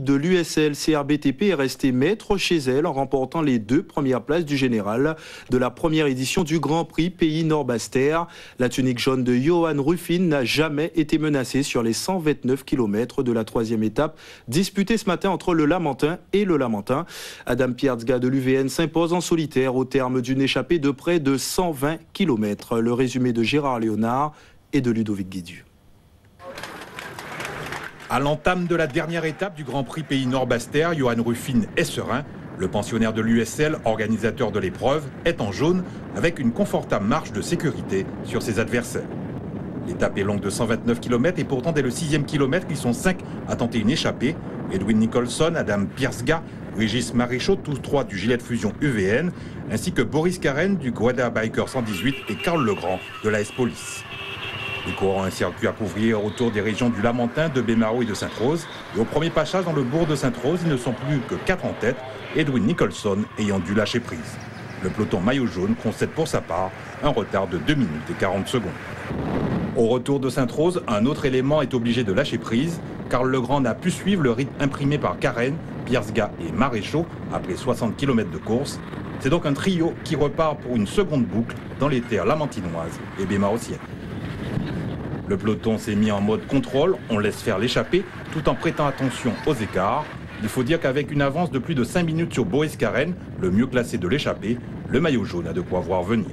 De l'USL CRBTP est restée maître chez elle en remportant les 2 premières places du général de la première édition du Grand Prix Pays Nord-Basse-Terre. La tunique jaune de Johan Ruffin n'a jamais été menacée sur les 129 km de la 3e étape disputée ce matin entre le Lamentin et le Lamentin. Adam Pierzga de l'UVN s'impose en solitaire au terme d'une échappée de près de 120 km. Le résumé de Gérard Léonard et de Ludovic Guédu. À l'entame de la dernière étape du Grand Prix Pays Nord-Basse-Terre, Johan Ruffin est serein. Le pensionnaire de l'USL, organisateur de l'épreuve, est en jaune avec une confortable marge de sécurité sur ses adversaires. L'étape est longue de 129 km et pourtant dès le 6e kilomètre, ils sont 5 à tenter une échappée. Edwin Nicholson, Adam Pierzga, Régis Maréchaux, tous 3 du gilet de fusion UVN, ainsi que Boris Karen du Guada Biker 118 et Karl Legrand de l'AS Police. Les coureurs ont un circuit à couvrir autour des régions du Lamentin, de Bémaro et de Sainte-Rose. Et au premier passage dans le bourg de Sainte-Rose, ils ne sont plus que 4 en tête, Edwin Nicholson ayant dû lâcher prise. Le peloton maillot jaune concède pour sa part un retard de 2 minutes et 40 secondes. Au retour de Sainte-Rose, un autre élément est obligé de lâcher prise. Karl Legrand n'a pu suivre le rythme imprimé par Karen, Pierzga et Maréchaux après 60 km de course. C'est donc un trio qui repart pour une seconde boucle dans les terres lamentinoises et bémarotiennes. Le peloton s'est mis en mode contrôle, on laisse faire l'échappée tout en prêtant attention aux écarts. Il faut dire qu'avec une avance de plus de 5 minutes sur Boris Karen, le mieux classé de l'échappée, le maillot jaune a de quoi voir venir.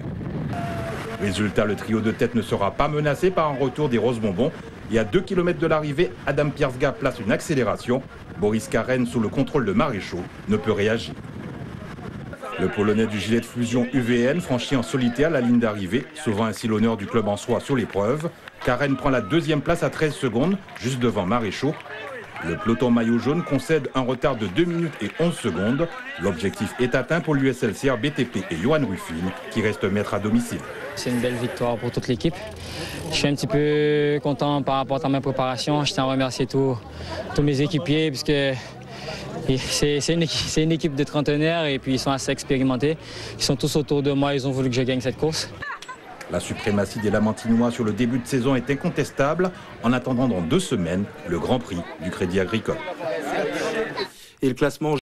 Résultat, le trio de tête ne sera pas menacé par un retour des roses bonbons. Et à 2 km de l'arrivée, Adam Pierzga place une accélération. Boris Karen, sous le contrôle de Maréchaux, ne peut réagir. Le Polonais du gilet de fusion UVN franchit en solitaire la ligne d'arrivée, sauvant ainsi l'honneur du club en soi sur l'épreuve. Karen prend la 2e place à 13 secondes, juste devant Maréchaux. Le peloton maillot jaune concède un retard de 2 minutes et 11 secondes. L'objectif est atteint pour l'USL CRBTP et Johan Ruffin, qui reste maître à domicile. C'est une belle victoire pour toute l'équipe. Je suis un petit peu content par rapport à ma préparation. Je tiens à remercier tous mes équipiers, puisque c'est une équipe de trentenaires et puis ils sont assez expérimentés. Ils sont tous autour de moi, ils ont voulu que je gagne cette course. La suprématie des Lamentinois sur le début de saison est incontestable. En attendant dans 2 semaines, le Grand Prix du Crédit Agricole. Et le classement